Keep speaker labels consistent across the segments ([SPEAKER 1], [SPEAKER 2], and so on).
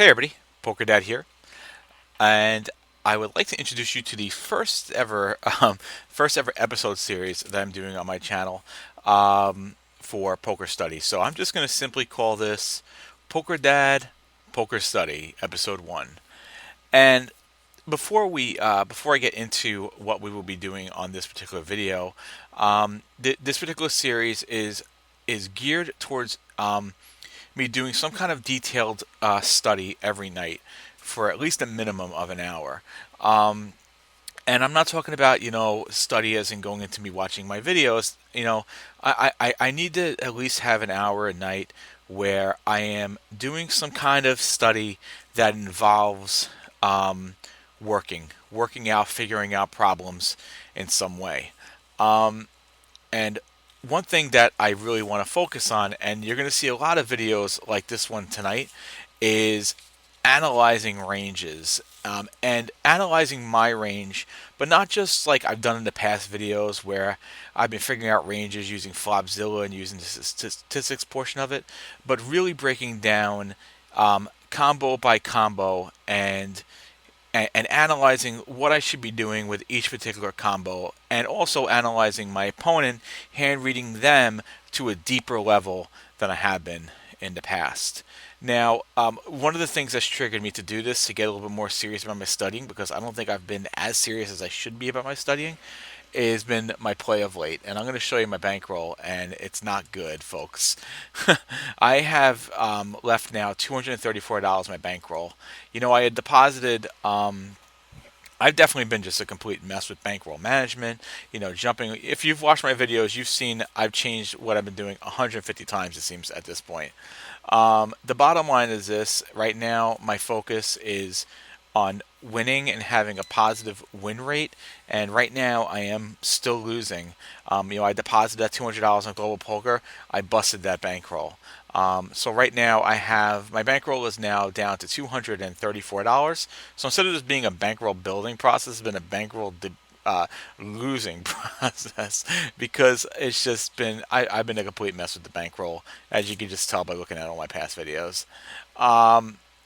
[SPEAKER 1] Hey everybody, Poker Dad here, and I would like to introduce you to the first ever episode series that I'm doing on my channel for poker study. So I'm just going to simply call this Poker Dad Poker Study Episode One. And before I get into what we will be doing on this particular video, this particular series is geared towards me doing some kind of detailed study every night for at least a minimum of an hour. And I'm not talking about, study as in going into me watching my videos. I need to at least have an hour a night where I am doing some kind of study that involves working out, figuring out problems in some way. And one thing that I really want to focus on, and you're going to see a lot of videos like this one tonight, is analyzing ranges and analyzing my range, but not just like I've done in the past videos where I've been figuring out ranges using Flopzilla and using the statistics portion of it, but really breaking down combo by combo and analyzing what I should be doing with each particular combo, and also analyzing my opponent, hand reading them to a deeper level than I have been in the past. Now, one of the things that's triggered me to do this, to get a little bit more serious about my studying, because I don't think I've been as serious as I should be about my studying, has been my play of late. And I'm going to show you my bankroll, and it's not good, folks. I have left now $234 in my bankroll. I had deposited. I've definitely been just a complete mess with bankroll management. Jumping. If you've watched my videos, you've seen I've changed what I've been doing 150 times, it seems, at this point. The bottom line is this. Right now, my focus is on winning and having a positive win rate. And right now, I am still losing. I deposited that $200 on Global Poker. I busted that bankroll. So right now, I have my bankroll is now down to $234. So instead of this being a bankroll building process, it's been a bankroll losing process, because it's just been I've been a complete mess with the bankroll, as you can just tell by looking at all my past videos.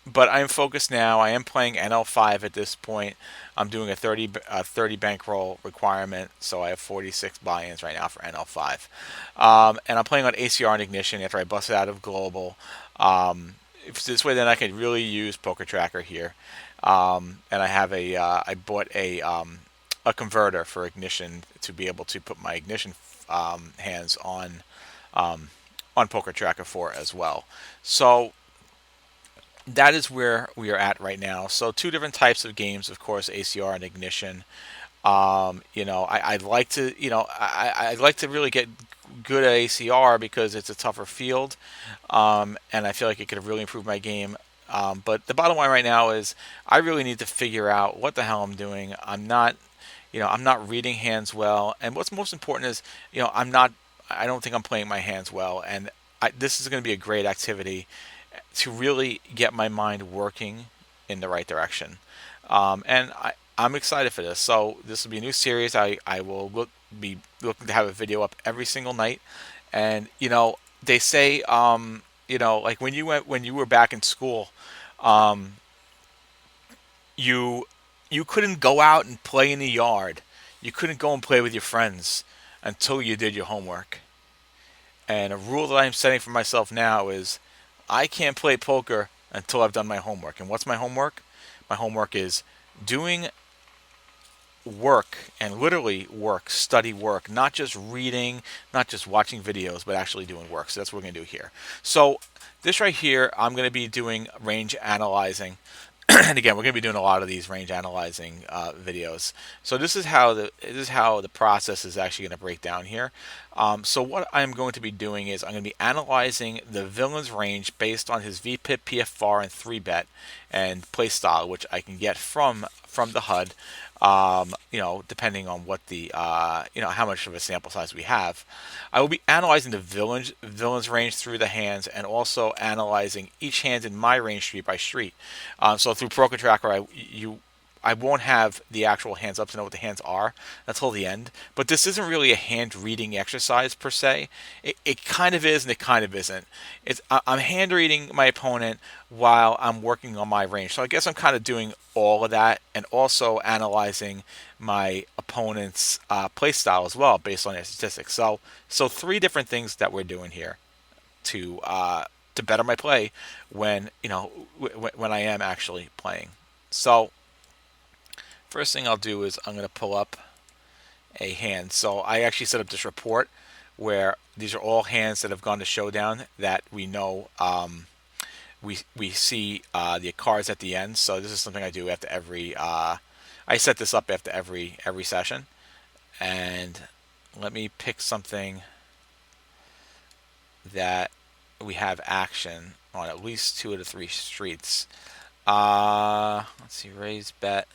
[SPEAKER 1] But I'm focused now. I am playing NL5 at this point. I'm doing a 30 bankroll requirement, so I have 46 buy-ins right now for NL5. And I'm playing on ACR and Ignition after I busted out of Global. If this way, then I can really use Poker Tracker here. And I bought a converter for Ignition to be able to put my Ignition hands on Poker Tracker 4 as well. So that is where we are at right now. So two different types of games, of course, ACR and Ignition. I'd like to, I'd like to really get good at ACR because it's a tougher field, and I feel like it could really improve my game. But the bottom line right now is I really need to figure out what the hell I'm doing. I'm not reading hands well, and what's most important is, I don't think I'm playing my hands well, and this is going to be a great activity to really get my mind working in the right direction. I'm excited for this. So this will be a new series. I will be looking to have a video up every single night. And they say, like when you were back in school, um, you you couldn't go out and play in the yard. You couldn't go and play with your friends until you did your homework. And a rule that I'm setting for myself now is I can't play poker until I've done my homework. And what's my homework? My homework is doing work, and literally work, study work, not just reading, not just watching videos, but actually doing work. So that's what we're going to do here. So this right here, I'm going to be doing range analyzing. And again, we're going to be doing a lot of these range analyzing videos. So this is how the process is actually going to break down here. So what I'm going to be doing is I'm going to be analyzing the villain's range based on his VPIP, PFR, and 3-bet and play style, which I can get from the HUD. Depending on what the how much of a sample size we have. I will be analyzing the villain's range through the hands, and also analyzing each hand in my range street by street. So through Poker Tracker, I won't have the actual hands up to know what the hands are until the end. But this isn't really a hand reading exercise per se. It kind of is and it kind of isn't. I'm hand reading my opponent while I'm working on my range. So I guess I'm kind of doing all of that and also analyzing my opponent's play style as well based on their statistics. So three different things that we're doing here to better my play when when I am actually playing. So first thing I'll do is I'm going to pull up a hand. So I actually set up this report where these are all hands that have gone to showdown that we know we see the cards at the end. So this is something I do after every. I set this up after every session, and let me pick something that we have action on at least two of the three streets. Let's see, raise bet.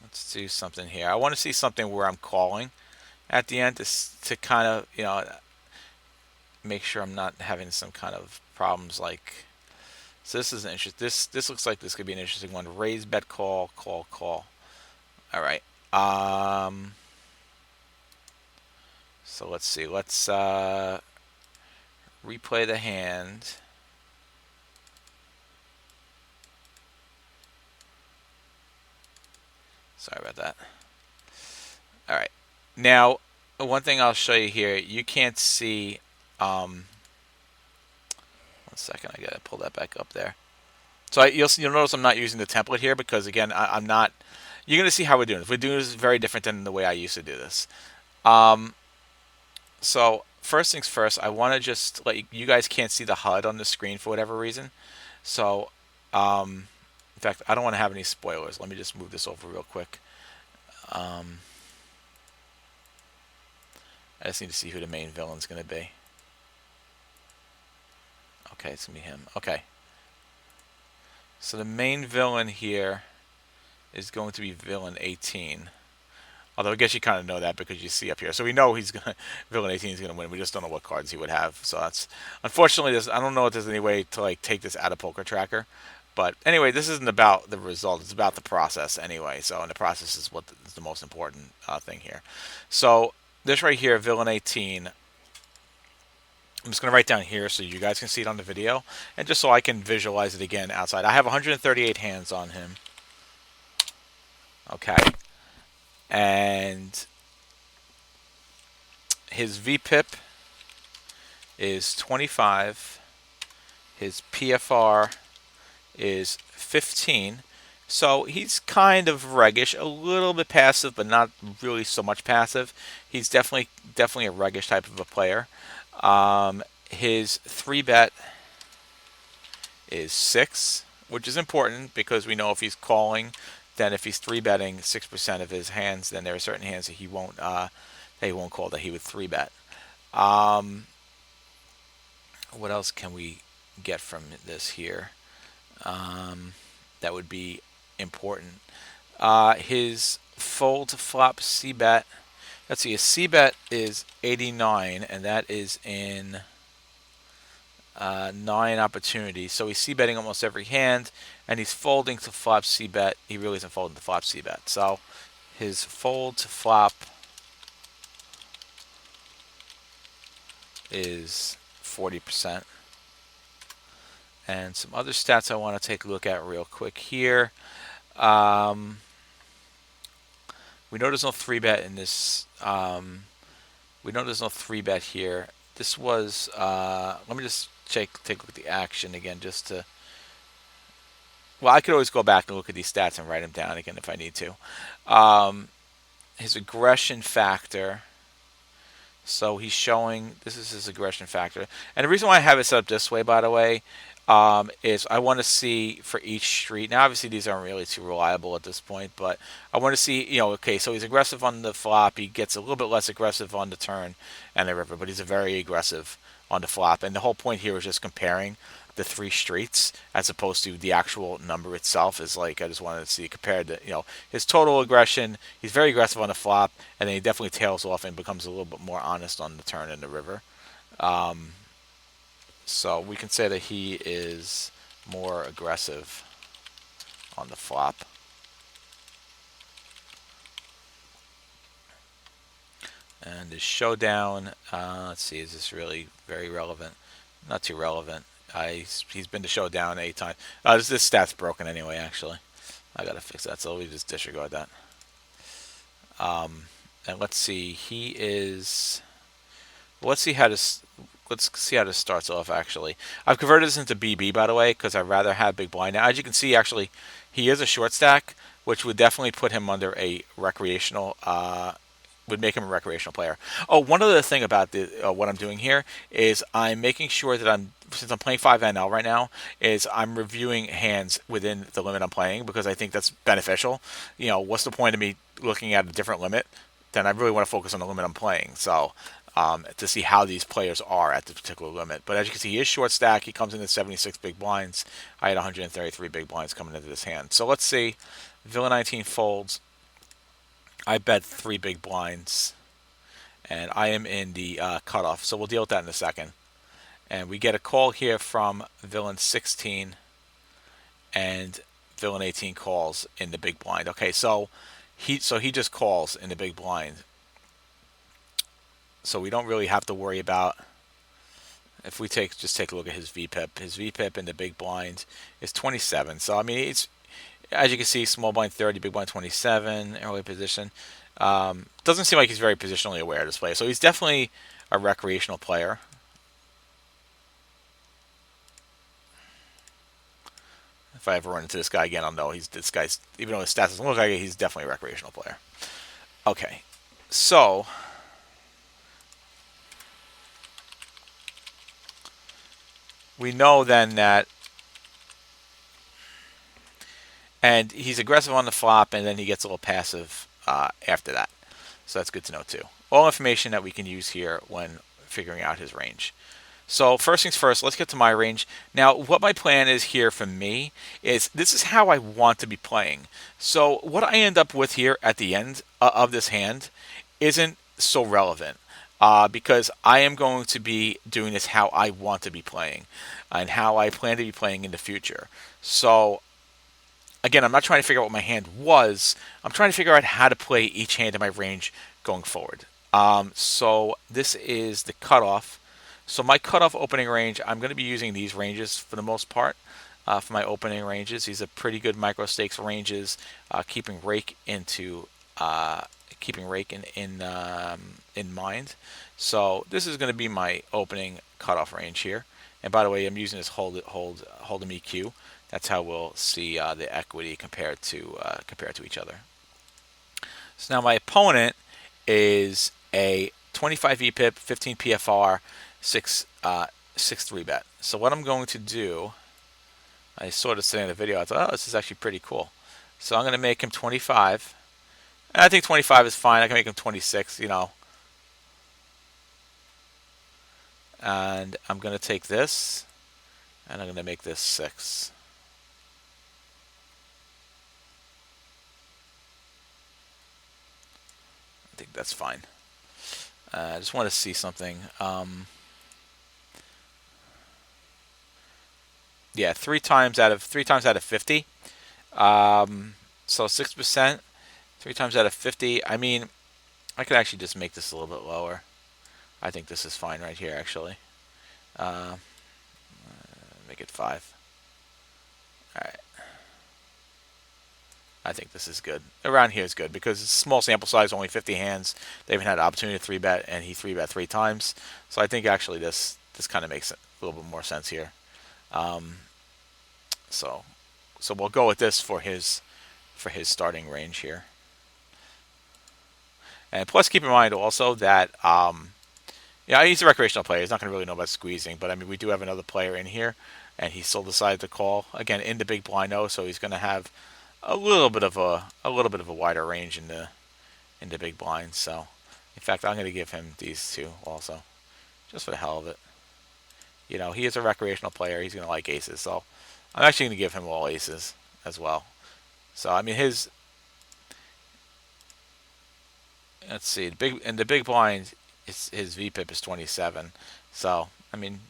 [SPEAKER 1] Let's do something here. I want to see something where I'm calling at the end to kind of make sure I'm not having some kind of problems like. So this is an interest. This looks like this could be an interesting one. Raise bet call call call. All right. So let's see. Let's replay the hand. Sorry about that. All right. Now, one thing I'll show you here. You can't see. 1 second. I gotta pull that back up there. So you'll notice I'm not using the template here because again I'm not. You're gonna see how we're doing this. We're doing this very different than the way I used to do this. So first things first, I want to just let you guys can't see the HUD on the screen for whatever reason. So, in fact, I don't want to have any spoilers. Let me just move this over real quick. I just need to see who the main villain's going to be. Okay, it's going to be him. Okay. So the main villain here is going to be villain 18. Although I guess you kind of know that because you see up here. So we know villain 18 is going to win. We just don't know what cards he would have. So that's unfortunately I don't know if there's any way to like take this out of Poker Tracker. But anyway, this isn't about the result. It's about the process anyway. So and the process is what is the most important thing here. So this right here, villain 18. I'm just going to write down here so you guys can see it on the video, and just so I can visualize it again outside. I have 138 hands on him. Okay. And his VPIP is 25. His PFR is 15. So he's kind of reggish, a little bit passive, but not really so much passive. He's definitely a reggish type of a player. His 3-bet is 6, which is important because we know if he's calling, then if he's 3-betting 6% of his hands, then there are certain hands that he won't call that he would 3-bet. What else can we get from this here? That would be important. His fold to flop C-bet. Let's see, his C-bet is 89, and that is in 9 opportunities. So he's C-betting almost every hand, and he's folding to flop C-bet. He really isn't folding to flop C-bet. So his fold to flop is 40%. And some other stats I want to take a look at real quick here. We know there's no 3-bet in this. We know there's no 3-bet here. This was. Let me just take a look at the action again, just to. Well, I could always go back and look at these stats and write them down again if I need to. His aggression factor. So he's showing. This is his aggression factor, and the reason why I have it set up this way, by the way, is I want to see for each street. Now, obviously, these aren't really too reliable at this point, but I want to see, okay, so he's aggressive on the flop. He gets a little bit less aggressive on the turn and the river, but he's very aggressive on the flop. And the whole point here is just comparing the 3 streets as opposed to the actual number itself. Is like I just wanted to see compared to his total aggression. He's very aggressive on the flop, and then he definitely tails off and becomes a little bit more honest on the turn and the river. So we can say that he is more aggressive on the flop. And the showdown, let's see, is this really very relevant? Not too relevant. He's been to showdown 8 times. This stat's broken anyway, actually. I gotta fix that, so we just disregard that. And let's see, he is. Let's see how this. Let's see how this starts off. Actually, I've converted this into BB, by the way, because I'd rather have big blind. Now, as you can see, actually, he is a short stack, which would definitely put him under a recreational. Would make him a recreational player. Oh, one other thing about what I'm doing here is I'm making sure that since I'm playing 5NL right now, is I'm reviewing hands within the limit I'm playing because I think that's beneficial. What's the point of me looking at a different limit? Then I really want to focus on the limit I'm playing. So to see how these players are at this particular limit. But as you can see, he is short stack. He comes in at 76 big blinds. I had 133 big blinds coming into this hand. So let's see. Villain 19 folds. I bet 3 big blinds, and I am in the cutoff, so we'll deal with that in a second. And we get a call here from Villain 16, and Villain 18 calls in the big blind. Okay, so he just calls in the big blind, so we don't really have to worry about. If we just take a look at his VPIP, his VPIP in the big blind is 27. So I mean, it's, as you can see, small blind 30, big blind 27, early position. Doesn't seem like he's very positionally aware of this play. So he's definitely a recreational player. If I ever run into this guy again, I'll know this guy's, even though his stats doesn't look like it, he's definitely a recreational player. Okay, so we know then that, and he's aggressive on the flop, and then he gets a little passive after that. So that's good to know too. All information that we can use here when figuring out his range. So first things first, let's get to my range. Now, what my plan is here for me is this is how I want to be playing. So what I end up with here at the end of this hand isn't so relevant because I am going to be doing this how I want to be playing and how I plan to be playing in the future. So again, I'm not trying to figure out what my hand was. I'm trying to figure out how to play each hand in my range going forward. So this is the cutoff. So my cutoff opening range, I'm going to be using these ranges for the most part for my opening ranges. These are pretty good micro stakes ranges, keeping rake in mind. So this is going to be my opening cutoff range here. And by the way, I'm using this hold'em EQ. That's how we'll see the equity compared to each other. So now my opponent is a 25 VPIP, 15 PFR, 6 3-bet. So what I'm going to do, I sort of said in the video, I thought, oh, this is actually pretty cool. So I'm going to make him 25. And I think 25 is fine. I can make him 26, And I'm going to take this, and I'm going to make this 6. I think that's fine. I just want to see something. Yeah, 3 times out of 50. So 6%, 3 times out of 50. I mean, I could actually just make this a little bit lower. I think this is fine right here, actually. Make it 5. All right. I think this is good. Around here is good because it's a small sample size, only 50 hands. They haven't had an opportunity to 3-bet, and he 3-bet 3 times. So I think actually this kind of makes a little bit more sense here. So we'll go with this for his starting range here. And plus, keep in mind also that he's a recreational player. He's not going to really know about squeezing, but I mean we do have another player in here, and he still decided to call again in the big blind O, so he's going to have a little bit of a wider range in the big blind. So, in fact, I'm going to give him these 2 also, just for the hell of it. He is a recreational player. He's going to like aces, so I'm actually going to give him all aces as well. So I mean let's see, in the big blind, his VPIP is 27. So I mean,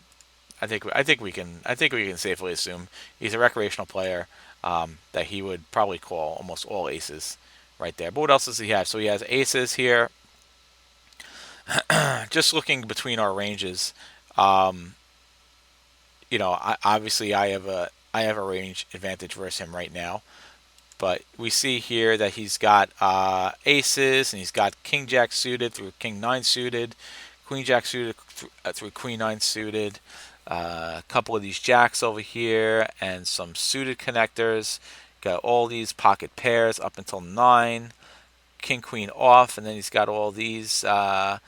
[SPEAKER 1] I think we can safely assume he's a recreational player, that he would probably call almost all aces right there. But what else does he have? So he has aces here. Just looking between our ranges, um, obviously I have a range advantage versus him right now. But we see here that he's got aces, and he's got king jack suited through king nine suited, queen jack suited through queen nine suited, a couple of these jacks over here, and some suited connectors. Got all these pocket pairs up until nine, king queen off, and then he's got all these. So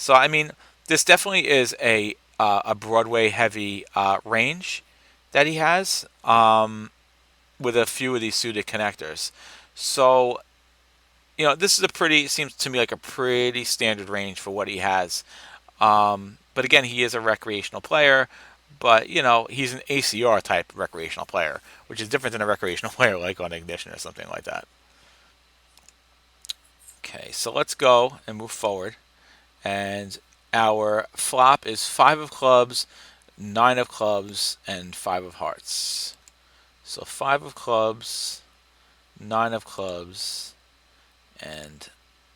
[SPEAKER 1] I mean, this definitely is a Broadway heavy range that he has. With a few of these suited connectors. So, this is seems to me like a pretty standard range for what he has. But again, he is a recreational player, but, he's an ACR type recreational player, which is different than a recreational player like on Ignition or something like that. Okay, so let's go and move forward. And our flop is 5 of clubs, 9 of clubs, and 5 of hearts. So 5 of clubs, 9 of clubs, and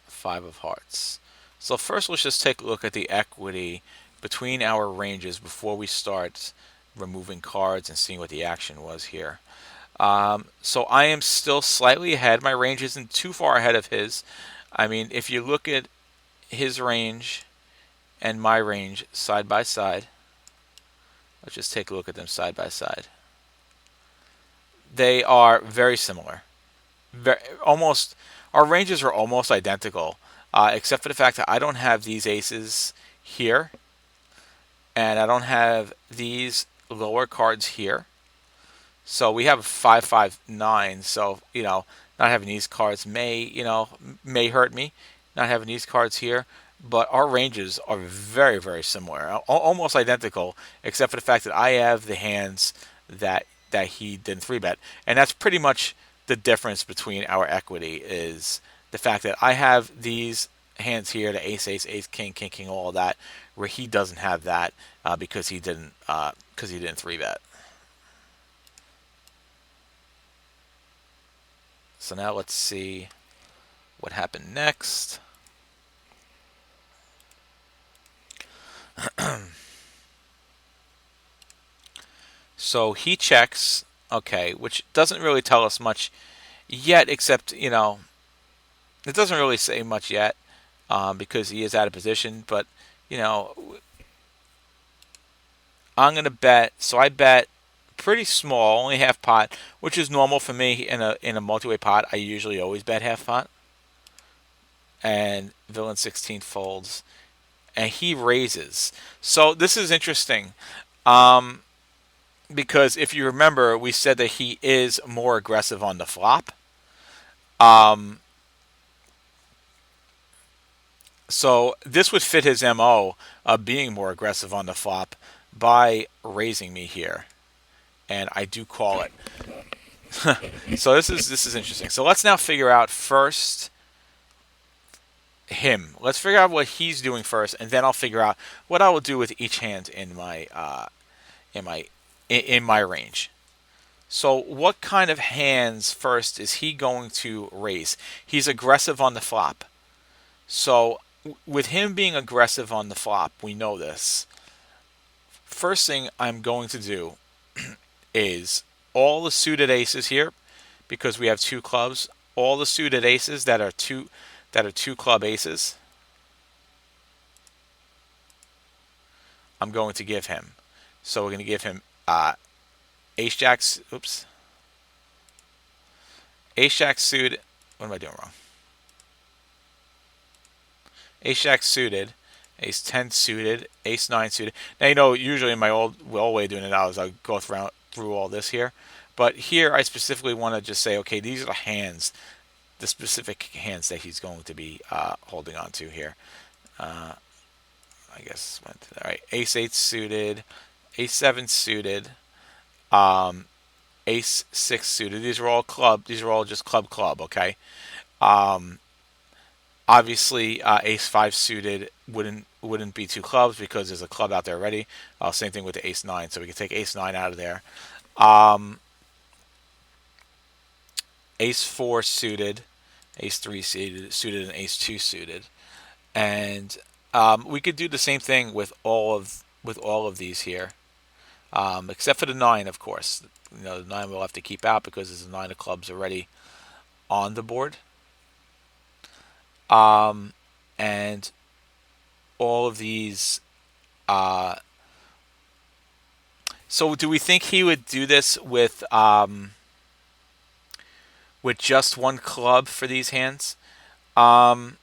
[SPEAKER 1] 5 of hearts. So first, let's just take a look at the equity between our ranges before we start removing cards and seeing what the action was here. So I am still slightly ahead. My range isn't too far ahead of his. I mean, if you look at his range and my range side by side, let's just take a look at them side by side. They are very similar. Almost, our ranges are almost identical, except for the fact that I don't have these aces here, and I don't have these lower cards here. So we have 5 5 9. So not having these cards may hurt me. Not having these cards here, but our ranges are very very similar, almost identical, except for the fact that I have the hands that he didn't three bet, and that's pretty much the difference between our equity is the fact that I have these hands here, the ace, ace, ace, king, king, king, all of that, where he doesn't have that because he didn't three bet. So now let's see what happened next. So he checks, okay, which doesn't really tell us much yet, except, it doesn't really say much yet because he is out of position. But, I'm going to bet, so I bet pretty small, only half pot, which is normal for me in a multi-way pot. I usually always bet half pot. And villain 16 folds, and he raises. So this is interesting. Because if you remember, we said that he is more aggressive on the flop. So this would fit his MO of being more aggressive on the flop by raising me here, and I do call it. So this is interesting. So let's now figure out first him. Let's figure out what he's doing first, and then I'll figure out what I will do with each hand in my range. So what kind of hands first is he going to raise? He's aggressive on the flop. So with him being aggressive on the flop, we know this. First thing I'm going to do is all the suited aces here, because we have 2 clubs, all the suited aces that are two club aces, I'm going to give him. So we're going to give him ace jack, ace jack suited. What am I doing wrong? Ace jack suited, ace 10 suited, ace 9 suited. Now, usually in my old way of doing it now is I go through all this here. But here I specifically want to just say, okay, these are the hands, the specific hands that he's going to be holding on to here. I guess went to that. All right, ace 8 suited, ace 7 suited, ace 6 suited. These are all club. These are all just club, okay? Obviously, ace 5 suited would wouldn't be two clubs because there's a club out there already. Same thing with the ace nine, so we can take ace nine out of there. Um, Ace four suited, ace three suited, and ace two suited, and we could do the same thing with all of these here, except for the nine, of course. The nine we'll have to keep out because there's a nine of clubs already on the board. And all of these. So do we think he would do this with just one club for these hands? Um,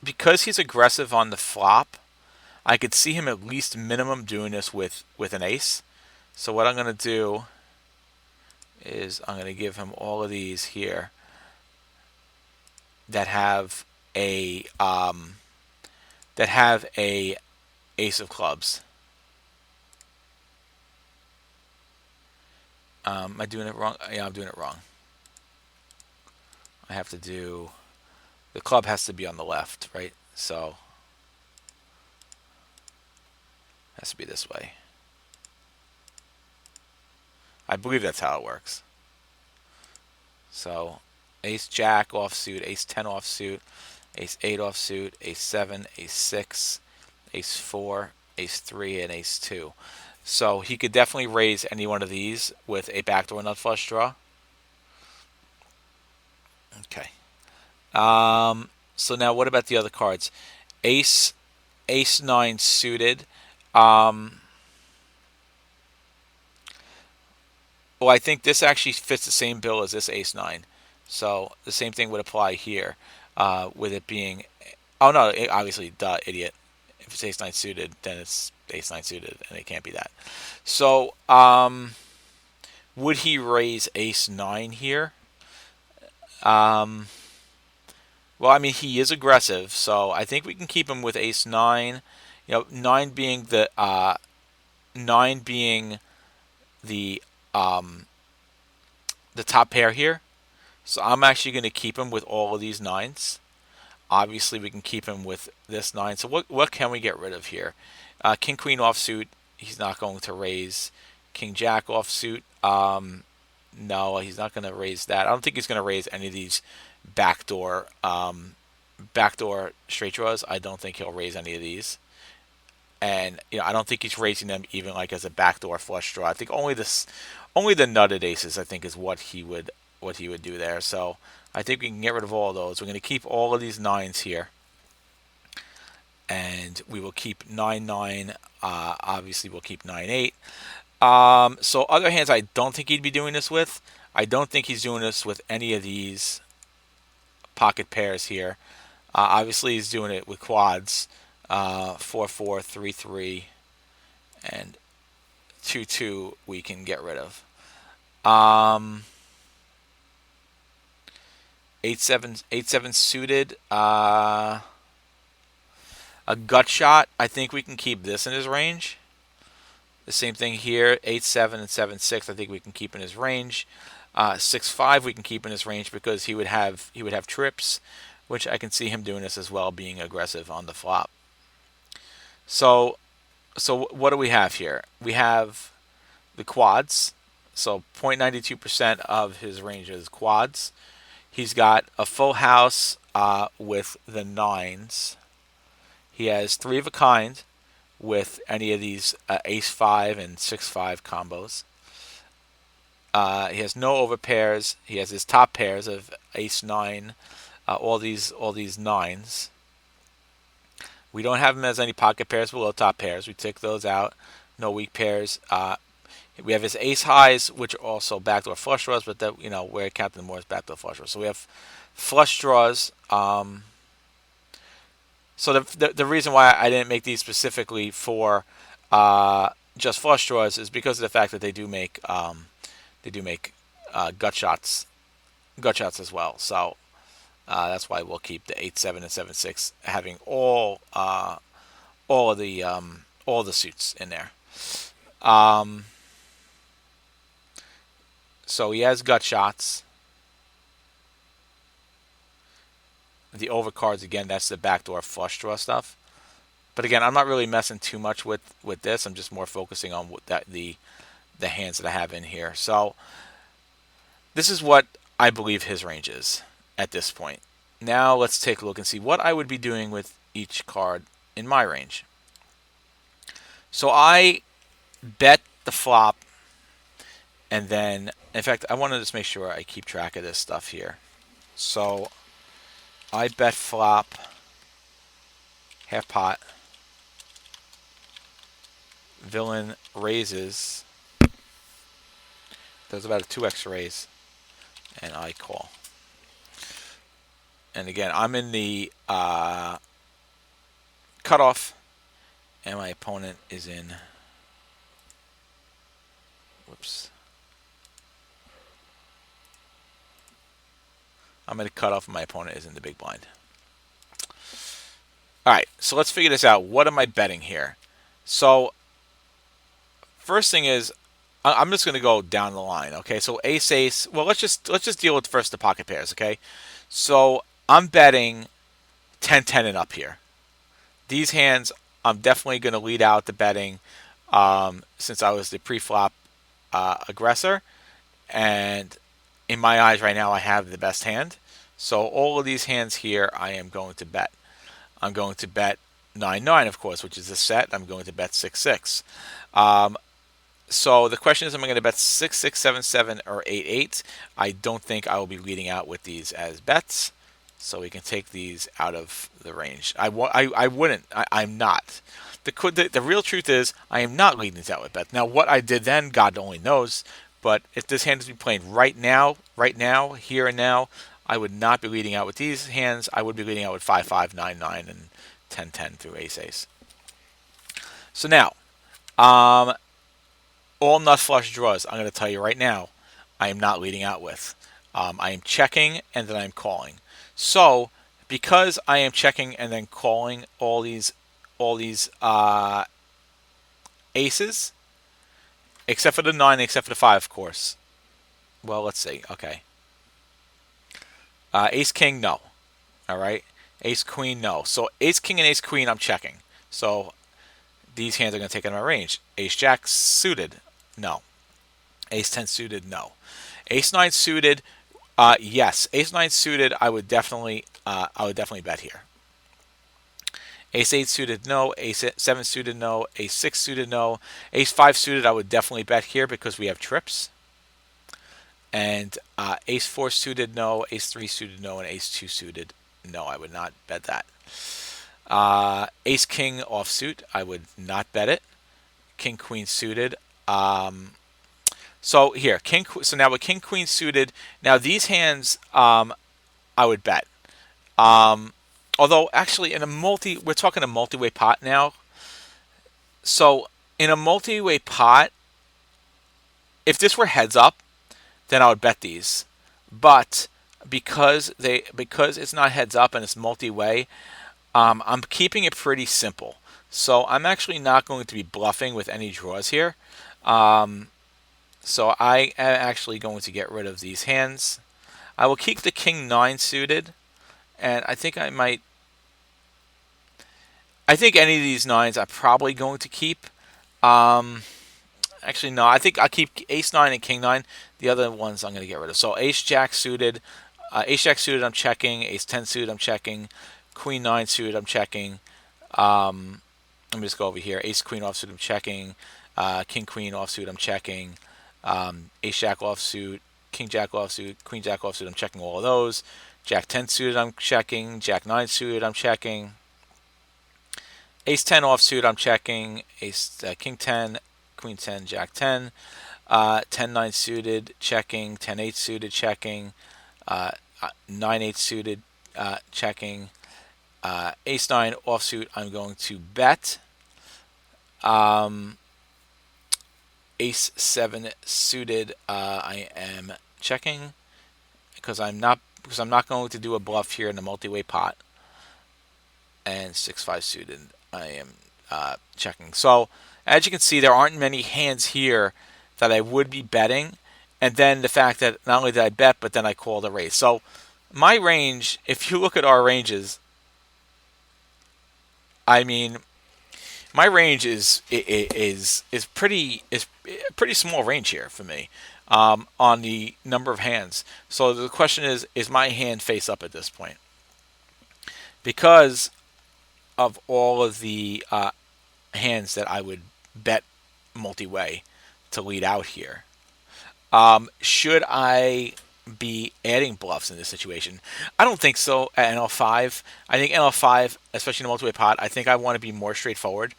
[SPEAKER 1] because he's aggressive on the flop, I could see him at least minimum doing this with an ace. So what I'm going to do is I'm going to give him all of these here that have a ace of clubs. Am I doing it wrong? Yeah, I'm doing it wrong. I have to do, the club has to be on the left, right? So it has to be this way. I believe that's how it works. So ace jack offsuit, ace 10 offsuit, ace 8 offsuit, ace 7, ace 6, ace 4, ace 3, and ace 2. So he could definitely raise any one of these with a backdoor nut flush draw. Okay. So now what about the other cards? Ace 9 suited. Well, I think this actually fits the same bill as this ace 9. So the same thing would apply here, with it being. Oh no, obviously, duh, idiot. If it's ace 9 suited, then it's ace 9 suited, and it can't be that. So, would he raise ace 9 here? Well, I mean, he is aggressive, so I think we can keep him with ace 9. 9 being the 9 being the the top pair here. So I'm actually going to keep him with all of these nines. Obviously, we can keep him with this 9. So what can we get rid of here? King Queen offsuit. He's not going to raise. King Jack offsuit. No, he's not going to raise that. I don't think he's going to raise any of these backdoor straight draws. I don't think he'll raise any of these. And I don't think he's raising them even like as a backdoor flush draw. I think only the nutted aces, I think, is what he would do there. So I think we can get rid of all of those. We're going to keep all of these nines here, and we will keep 9-9. Obviously, we'll keep 9-8. So other hands, I don't think he'd be doing this with. I don't think he's doing this with any of these pocket pairs here. Obviously, he's doing it with quads. 4-4, 3-3, and 2-2 we can get rid of. 8-7 suited. A gut shot. I think we can keep this in his range. The same thing here. 8-7 and 7-6. I think we can keep in his range. 6-5 we can keep in his range because he would have trips, which I can see him doing this as well, being aggressive on the flop. So what do we have here? We have the quads. So 0.92% of his range is quads. He's got a full house with the nines. He has 3 of a kind with any of these ace 5 and 6-5 combos. He has no overpairs. He has his top pairs of ace 9, all these nines. We don't have him as any pocket pairs below top pairs. We take those out. No weak pairs. We have his ace highs, which are also backdoor flush draws, but that we're counting them more as backdoor flush draws. So we have flush draws. So the reason why I didn't make these specifically for just flush draws is because of the fact that they do make gut shots as well. So that's why we'll keep the 8-7 and 7-6 having all of the suits in there. So he has gut shots. the overcards, again, that's the backdoor flush draw stuff. But again, I'm not really messing too much with this. I'm just more focusing on what the hands that I have in here. So this is what I believe his range is at this point. Now let's take a look and see what I would be doing with each card in my range. So I bet the flop, and then, in fact, I want to just make sure I keep track of this stuff here. So I bet flop, half pot, villain raises, does about a 2x raise, and I call. And again, I'm in the cutoff, and my opponent is in, whoops, I'm in the cutoff, and my opponent is in the big blind. All right, so let's figure this out. What am I betting here? So first thing is, I'm just going to go down the line. Okay, so ace ace. Well, let's just deal with first the pocket pairs. Okay, so I'm betting 10-10 and up here. These hands, I'm definitely going to lead out the betting, since I was the pre-flop aggressor, and in my eyes right now I have the best hand. So all of these hands here, I am going to bet. I'm going to bet 9-9, of course, which is a set. I'm going to bet 6-6. So the question is, am I going to bet 6-6, 7-7, or 8-8? I don't think I will be leading out with these as bets, so we can take these out of the range. I wouldn't. I'm not. The real truth is, I am not leading these out with bets. Now, what I did then, God only knows. But if this hand is be playing right now, here and now, I would not be leading out with these hands. I would be leading out with 5-5, 9-9, and 10-10 through ace-ace. So now, all nut flush draws, I'm going to tell you right now, I am not leading out with. I am checking and then I'm calling. So, because I am checking and then calling all these aces, except for the 9, except for the 5, of course. Well, let's see. Okay. Ace king, no. All right. Ace queen, no. So ace king and ace queen, I'm checking. So these hands are going to take out of my range. Ace jack suited, no. Ace 10 suited, no. Ace 9 suited, yes. Ace 9 suited, I would definitely bet here. Ace 8 suited, no. Ace 7 suited, no. Ace 6 suited, no. Ace 5 suited, I would definitely bet here because we have trips. And ace 4 suited, no. Ace 3 suited, no. And ace 2 suited, no. I would not bet that. Ace king offsuit, I would not bet it. King queen suited. So here, so now with king queen suited, now these hands I would bet. Although actually we're talking a multi-way pot now. So in a multi-way pot, if this were heads up, then I would bet these. But because it's not heads up and it's multi-way, I'm keeping it pretty simple. So I'm actually not going to be bluffing with any draws here. So I am actually going to get rid of these hands. I will keep the king 9 suited, and I think any of these 9s I'm probably going to keep. Actually, no, I think I'll keep ace 9 and king 9. The other ones I'm going to get rid of. So ace jack suited, I'm checking. Ace 10 suited, I'm checking. Queen 9 suited, I'm checking. Let me just go over here. Ace queen offsuit, I'm checking. King queen offsuit, I'm checking. Ace jack offsuit, king jack offsuit, queen jack offsuit, I'm checking all of those. Jack 10 suited, I'm checking. Jack 9 suited, I'm checking. Ace 10 offsuit, I'm checking. Ace king 10, queen 10, jack 10. 10-9 suited, checking. 10-8 suited, checking. 9-8 suited, checking. Ace 9 offsuit, I'm going to bet. Ace 7 suited, I am checking because I'm not going to do a bluff here in the multi-way pot. And 6-5 suited, I am checking. So as you can see, there aren't many hands here that I would be betting. And then the fact that not only did I bet, but then I called a raise. So My range, if you look at our ranges, I mean, my range is pretty small range here for me on the number of hands. So the question is my hand face up at this point? Because of all of the hands that I would bet multi-way to lead out here. Should I be adding bluffs in this situation? I don't think so at NL5. I think NL5, especially in a multi-way pot, I think I want to be more straightforward.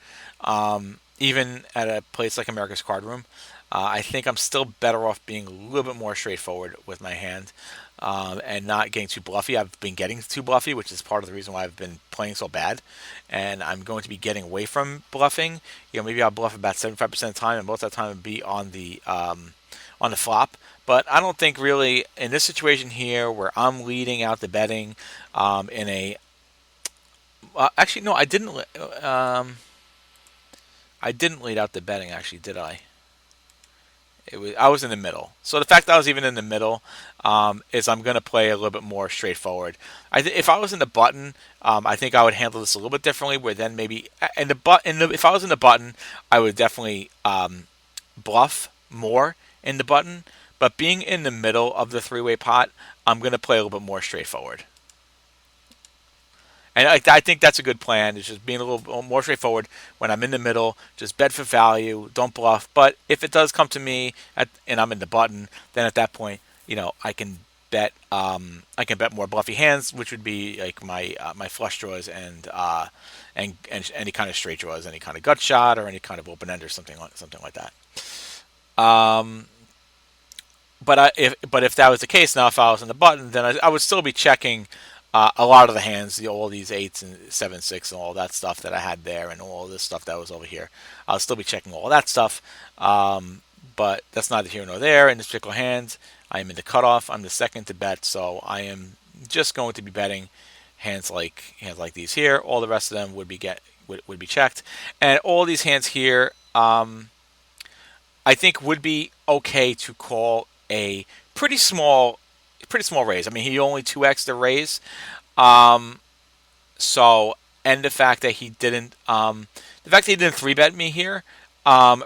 [SPEAKER 1] Even at a place like America's Card Room, I think I'm still better off being a little bit more straightforward with my hand and not getting too bluffy. I've been getting too bluffy, which is part of the reason why I've been playing so bad. And I'm going to be getting away from bluffing. Maybe I'll bluff about 75% of the time, and most of the time it'll be on the flop. But I don't think really in this situation here where I'm leading out the betting in a actually no I didn't lead out the betting actually, did I? I was in the middle. So the fact that I was even in the middle is I'm going to play a little bit more straightforward. If I was in the button, I think I would handle this a little bit differently. Where then maybe if I was in the button, I would definitely bluff more in the button. But being in the middle of the three-way pot, I'm going to play a little bit more straightforward. And I think that's a good plan. It's just being a little more straightforward when I'm in the middle. Just bet for value. Don't bluff. But if it does come to me and I'm in the button, then at that point, I can bet. I can bet more bluffy hands, which would be like my flush draws and any kind of straight draws, any kind of gut shot or any kind of open end or something like that. But if that was the case, now if I was in the button, then I would still be checking a lot of the hands, all these 8s and 7-6 and all that stuff that I had there, and all this stuff that was over here. I'll still be checking all that stuff, but that's neither here nor there. In this particular hand, I am in the cutoff. I'm the second to bet, so I am just going to be betting hands like these here. All the rest of them would be checked, and all these hands here, I think would be okay to call a pretty small raise. I mean, he only 2x the raise. So, and the fact that he didn't 3-bet me here,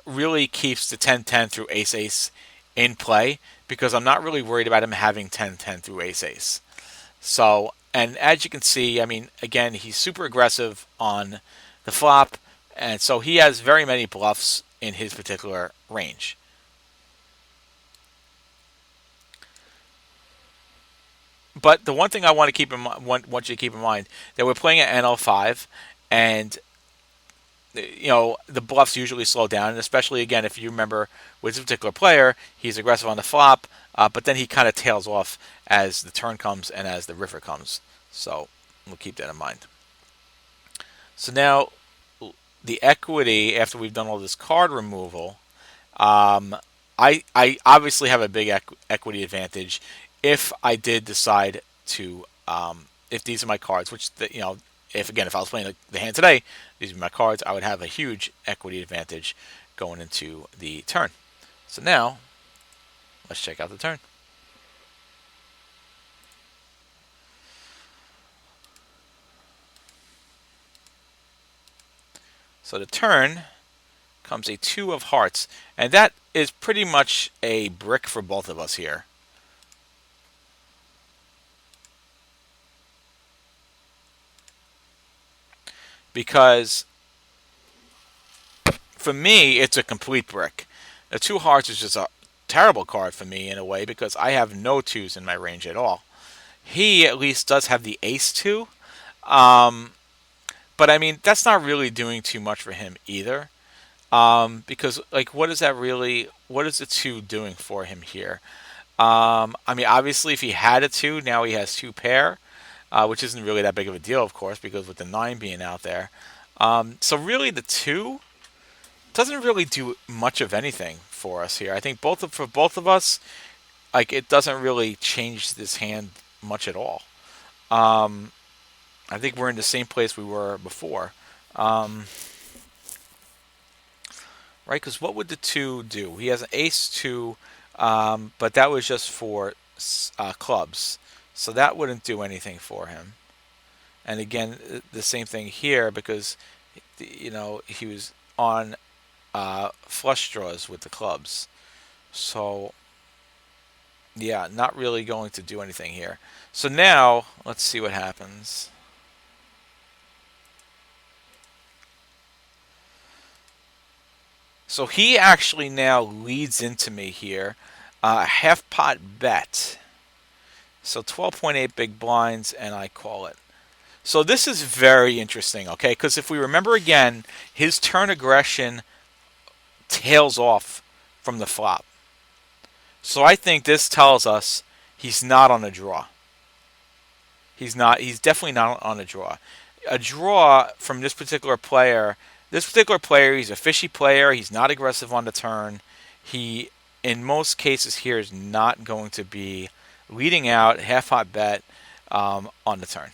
[SPEAKER 1] really keeps the 10-10 through ace-ace in play because I'm not really worried about him having 10-10 through ace-ace. So, and as you can see, I mean, again, he's super aggressive on the flop, and so he has very many bluffs in his particular range. But the one thing I want to want you to keep in mind that we're playing at NL5, and the bluffs usually slow down, and especially again if you remember with this particular player, he's aggressive on the flop, but then he kind of tails off as the turn comes and as the river comes. So we'll keep that in mind. So now the equity after we've done all this card removal, I obviously have a big equity advantage if I did decide to if these are my cards, which if I was playing the hand today, these are my cards, I would have a huge equity advantage going into the turn. So now let's check out the turn. So the turn comes a 2 of hearts, and that is pretty much a brick for both of us here. Because for me, it's a complete brick. The 2 hearts is just a terrible card for me in a way because I have no 2s in my range at all. He at least does have the ace 2, but I mean that's not really doing too much for him either. Because like what is the 2 doing for him here? I mean obviously if he had a 2, now he has 2 pair, which isn't really that big of a deal, of course, because with the 9 being out there. So really the 2 doesn't really do much of anything for us here. I think for both of us, like it doesn't really change this hand much at all. I think we're in the same place we were before. Right? Because what would the 2 do? He has an ace 2, but that was just for clubs. So that wouldn't do anything for him. And again, the same thing here because, he was on flush draws with the clubs. So, yeah, not really going to do anything here. So now, let's see what happens. So he actually now leads into me here. Half pot bet. So 12.8 big blinds, and I call it. So this is very interesting, okay? Because if we remember again, his turn aggression tails off from the flop. So I think this tells us he's not on a draw. He's not. He's definitely not on a draw. A draw from this particular player. This particular player, he's a fishy player. He's not aggressive on the turn. He, in most cases here, is not going to be leading out half hot bet on the turn.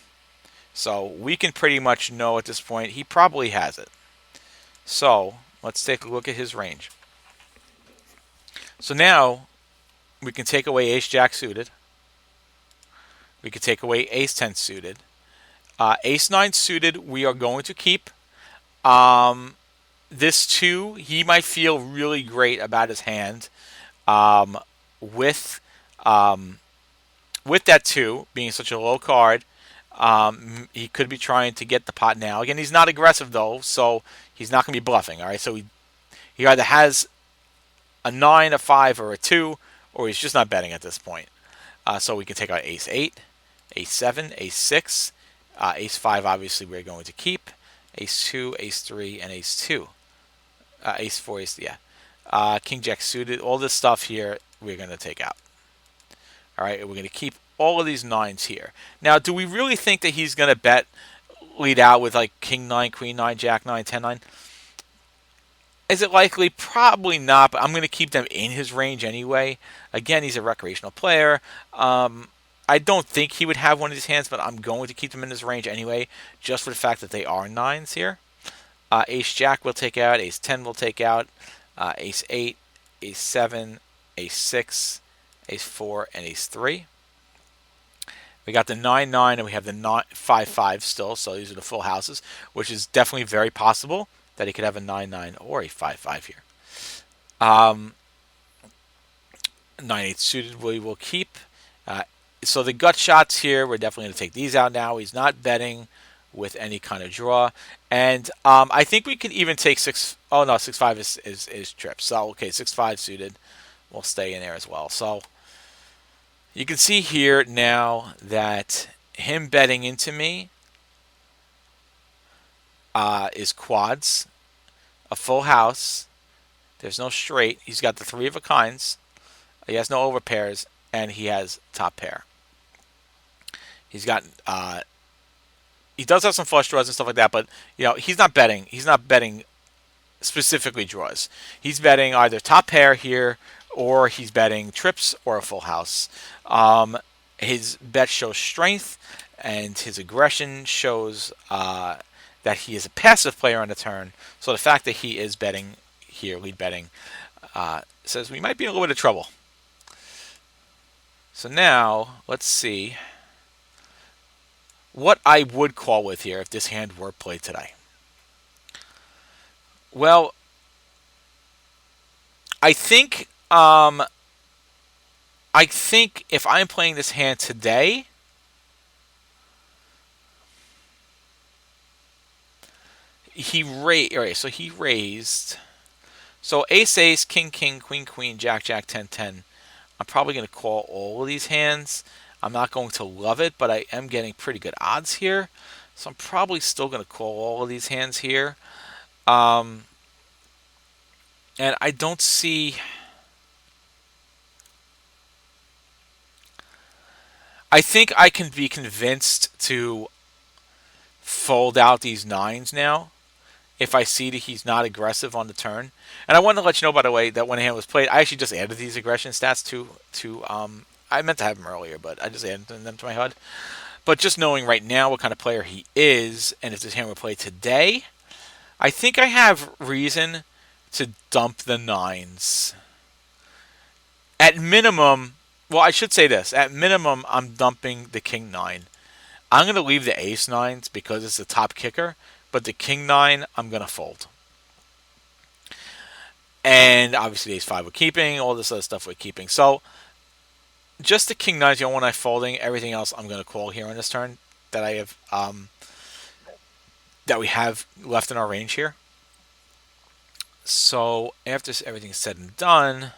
[SPEAKER 1] So we can pretty much know at this point he probably has it. So let's take a look at his range. So now we can take away ace jack suited. We could take away ace 10 suited. Ace 9 suited we are going to keep. This 2, he might feel really great about his hand with that 2 being such a low card. He could be trying to get the pot now. Again, he's not aggressive though, so he's not going to be bluffing. All right, so he either has a 9, a 5, or a 2, or he's just not betting at this point. So we can take out ace 8, ace 7, ace 6, ace 5 obviously we're going to keep, ace 2, ace 3, and ace 2. Ace 4, king jack suited, all this stuff here we're going to take out. All right, we're going to keep all of these 9s here. Now, do we really think that he's going to bet lead out with like king 9, queen 9, jack 9, 10 9? Is it likely? Probably not, but I'm going to keep them in his range anyway. Again, he's a recreational player. I don't think he would have one of these hands, but I'm going to keep them in his range anyway, just for the fact that they are 9s here. Ace jack will take out, ace 10 will take out, ace 8, ace 7, ace 6, ace 4, and ace 3. We got the 9-9 and we have the 5-5 still, so these are the full houses, which is definitely very possible that he could have a 9-9 or a 5-5 here. 9-8 suited we will keep. So the gut shots here, we're definitely going to take these out now. He's not betting with any kind of draw. And I think we could even take 6. Oh, no, 6-5 is trips. So, okay, 6-5 suited will stay in there as well. So you can see here now that him betting into me is quads, a full house. There's no straight. He's got the 3 of a kinds. He has no overpairs, and he has top pair. He's got he does have some flush draws and stuff like that, but he's not betting. He's not betting specifically draws. He's betting either top pair here, or he's betting trips or a full house. His bet shows strength, and his aggression shows that he is a passive player on the turn. So the fact that he is betting here, lead betting, says we might be in a little bit of trouble. So now let's see what I would call with here if this hand were played today. Well, I think if I'm playing this hand today, he raised. All right, so he raised. So ace ace, king king, queen queen, jack jack, 10 10. I'm probably going to call all of these hands. I'm not going to love it, but I am getting pretty good odds here. So I'm probably still going to call all of these hands here. And I don't see... I think I can be convinced to fold out these 9s now if I see that he's not aggressive on the turn. And I want to let you know, by the way, that when a hand was played, I actually just added these aggression stats to I meant to have them earlier, but I just added them to my HUD. But just knowing right now what kind of player he is, and if this hand were played today, I think I have reason to dump the 9s. At minimum, Well, I should say this. At minimum, I'm dumping the king nine. I'm going to leave the ace nines because it's the top kicker, but the king nine, I'm going to fold. And obviously, ace five we're keeping. All this other stuff we're keeping. So just the king nine is the only one I'm folding. Everything else I'm going to call here on this turn that I have that we have left in our range here. So after everything's said and done,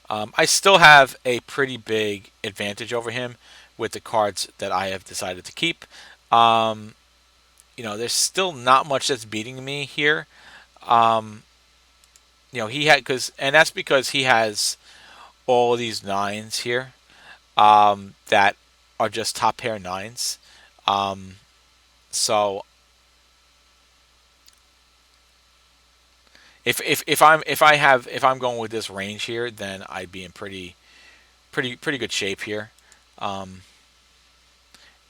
[SPEAKER 1] I still have a pretty big advantage over him with the cards that I have decided to keep. Um, there's still not much that's beating me here. Um, he had and that's because he has all of these nines here that are just top pair nines. Um, so if I'm going with this range here, then I'd be in pretty good shape here. Um,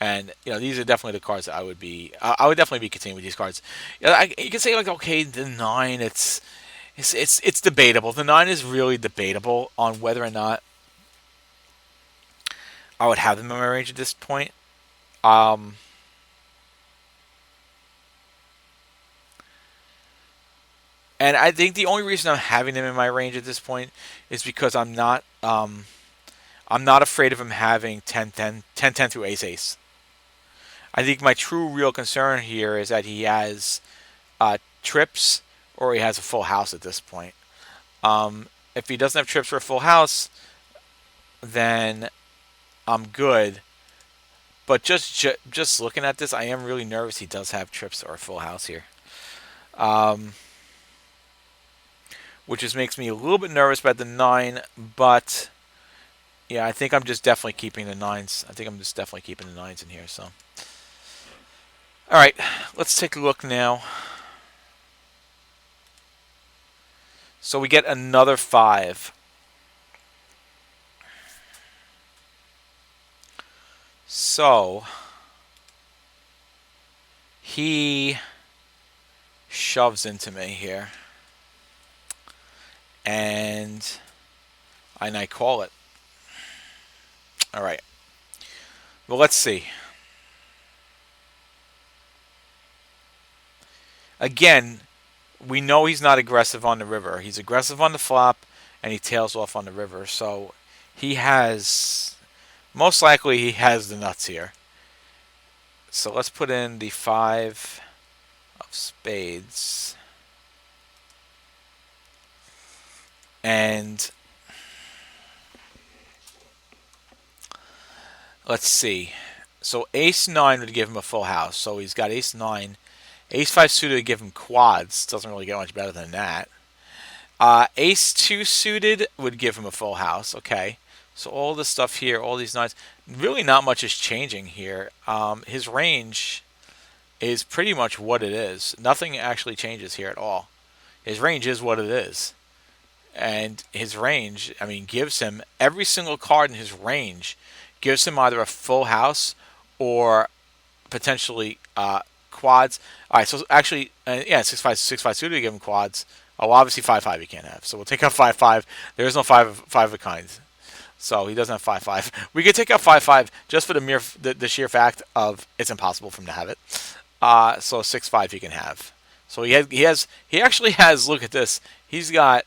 [SPEAKER 1] and these are definitely the cards that I would definitely be continuing with these cards. You can say like, okay, the nine, it's debatable. The nine is really debatable on whether or not I would have them in my range at this point. Um, and I think the only reason I'm having them in my range at this point is because I'm not afraid of him having 10 10 through ace ace. I think my true real concern here is that he has trips or he has a full house at this point. If he doesn't have trips for a full house, then I'm good. But just looking at this, I am really nervous he does have trips or a full house here. Um, which just makes me a little bit nervous about the nine, but yeah, I think I'm just definitely keeping the nines. I think I'm just definitely keeping the nines in here. So, all right, let's take a look now. So we get another five. So he shoves into me here, and I call it. All right. Well, let's see. Again, we know he's not aggressive on the river. He's aggressive on the flop, and he tails off on the river. So he has, most likely, he has the nuts here. So let's put in the five of spades. And let's see. So ace nine would give him a full house. So he's got ace nine. Ace five suited would give him quads. Doesn't really get much better than that. Ace two suited would give him a full house. Okay. So all this stuff here, all these nines, really not much is changing here. His range is pretty much what it is. Nothing actually changes here at all. His range is what it is. And his range, I mean, gives him every single card in his range gives him either a full house or potentially quads. All right, so actually, yeah, 6 5 suited to give him quads. Oh, obviously 5 5 he can't have. So we'll take out 5 5. There is no five of a kind. So he doesn't have 5 5. We could take out 5 5 just for the sheer fact of it's impossible for him to have it. So 6 5 he can have. So he actually has. Look at this. He's got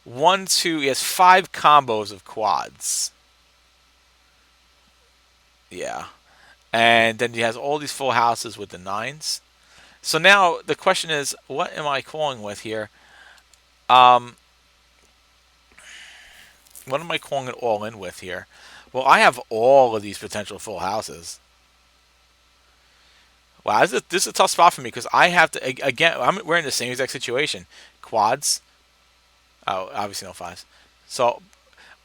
[SPEAKER 1] one, two. He has 5 combos of quads. Yeah, and then he has all these full houses with the nines. So now the question is, what am I calling with here? Um, what am I calling it all in with here? Well, I have all of these potential full houses. Wow, this is a tough spot for me because I have to again. We're in the same exact situation. Quads. Oh, obviously no fives. So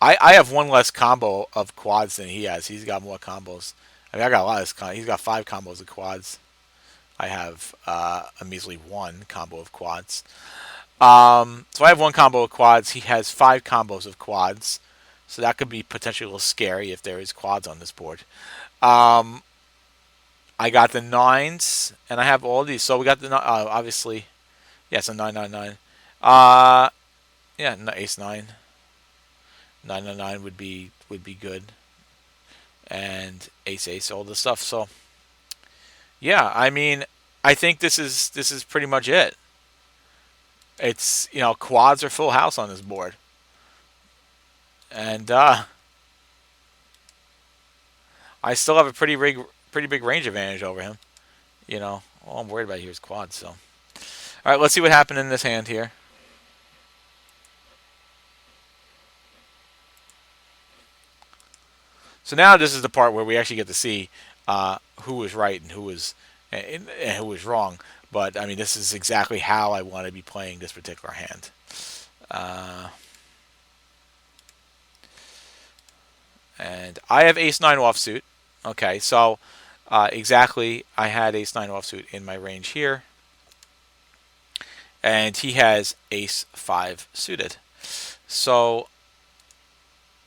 [SPEAKER 1] I have one less combo of quads than he has. He's got more combos. I mean, I got a lot of. He's got 5 combos of quads. I have a measly 1 combo of quads. So I have 1 combo of quads. He has 5 combos of quads. So that could be potentially a little scary if there is quads on this board. Um, I got the nines, and I have all these. So we got the obviously, yeah, so 9 9 9. Yeah, ace 9. 999 would be good, and ace ace, all this stuff. So yeah, I mean, I think this is pretty much it. It's, quads are full house on this board, and I still have a pretty big range advantage over him. All I'm worried about here is quads. So all right, let's see what happened in this hand here. So now this is the part where we actually get to see who was right and who was wrong. But I mean, this is exactly how I want to be playing this particular hand. Uh, and I have ace nine offsuit. Okay, so exactly, I had ace nine offsuit in my range here, and he has ace five suited. So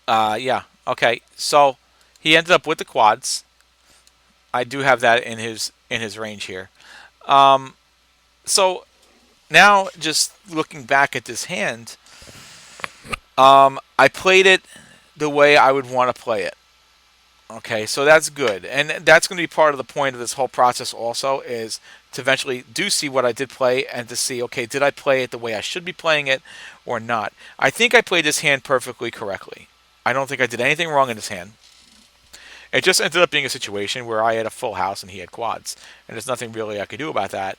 [SPEAKER 1] yeah, okay. So he ended up with the quads. I do have that in his range here. Um, so now, just looking back at this hand, I played it the way I would want to play it. Okay, so that's good, and that's going to be part of the point of this whole process. Also, is to eventually do see what I did play and to see, okay, did I play it the way I should be playing it or not? I think I played this hand perfectly correctly. I don't think I did anything wrong in this hand. It just ended up being a situation where I had a full house and he had quads, and there's nothing really I could do about that.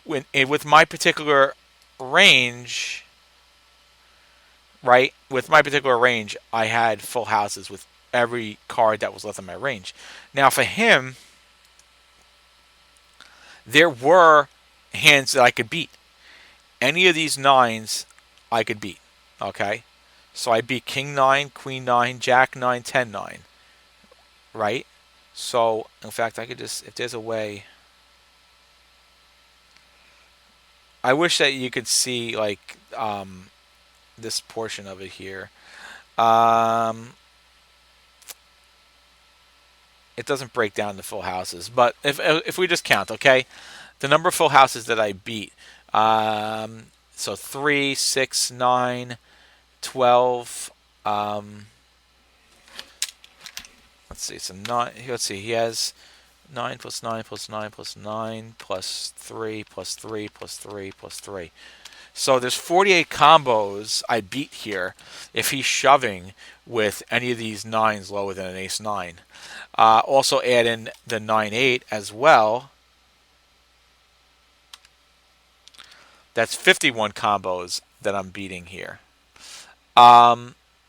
[SPEAKER 1] With my particular range, right? With my particular range, I had full houses with every card that was left in my range. Now, for him, there were hands that I could beat. Any of these nines, I could beat. Okay, so I beat King nine, Queen nine, Jack nine, 10-9. Right? So, in fact, I could just, if there's a way, I wish that you could see, like, this portion of it here. Um, it doesn't break down the full houses, but if we just count, okay, the number of full houses that I beat, so 3, 6, 9, 12. Let's see, so 9. Let's see, he has 9 plus 9 plus 9 plus 9 plus 3 plus 3 plus 3 plus 3. So there's 48 combos I beat here if he's shoving with any of these nines lower than an ace 9. Also add in the 9-8 as well. That's 51 combos that I'm beating here.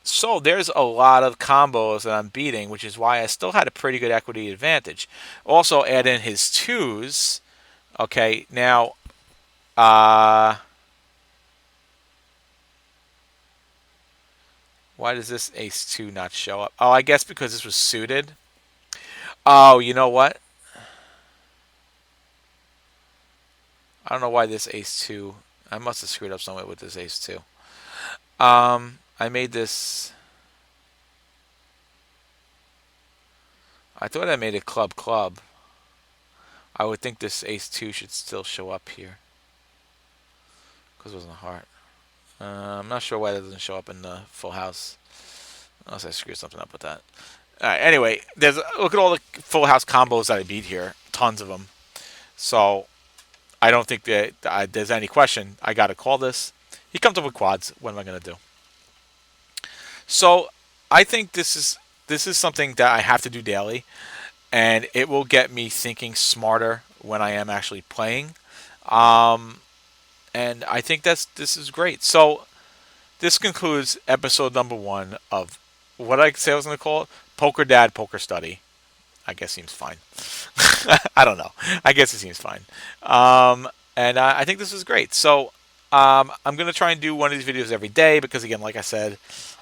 [SPEAKER 1] So there's a lot of combos that I'm beating, which is why I still had a pretty good equity advantage. Also add in his twos. Okay, now why does this ace 2 not show up? Oh, I guess because this was suited. Oh, you know what? I don't know why this ace 2. I must have screwed up somewhere with this ace 2. I made this. I thought I made it club club. I would think this ace 2 should still show up here because it wasn't a heart. I'm not sure why that doesn't show up in the full house. Unless I screwed something up with that. All right, anyway, look at all the full house combos that I beat here. Tons of them. So I don't think that there's any question. I got to call this. He comes up with quads. What am I going to do? So I think this is something that I have to do daily, and it will get me thinking smarter when I am actually playing. And I think this is great. So this concludes episode number 1 of what I say I was going to call it, Poker Dad Poker Study. I guess seems fine. I don't know. I guess it seems fine. And I think this is great. So I'm going to try and do one of these videos every day because, again, like I said,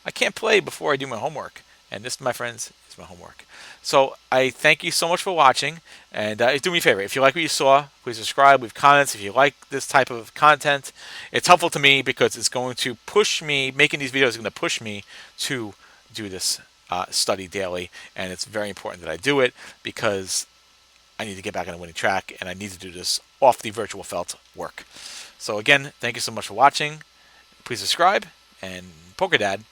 [SPEAKER 1] I can't play before I do my homework. And this, my friends, is my homework. So I thank you so much for watching. And do me a favor. If you like what you saw, please subscribe, leave comments. If you like this type of content, it's helpful to me because it's going to push me. Making these videos is going to push me to do this study daily. And it's very important that I do it because I need to get back on a winning track, and I need to do this off the virtual felt work. So again, thank you so much for watching. Please subscribe, and Poker Dad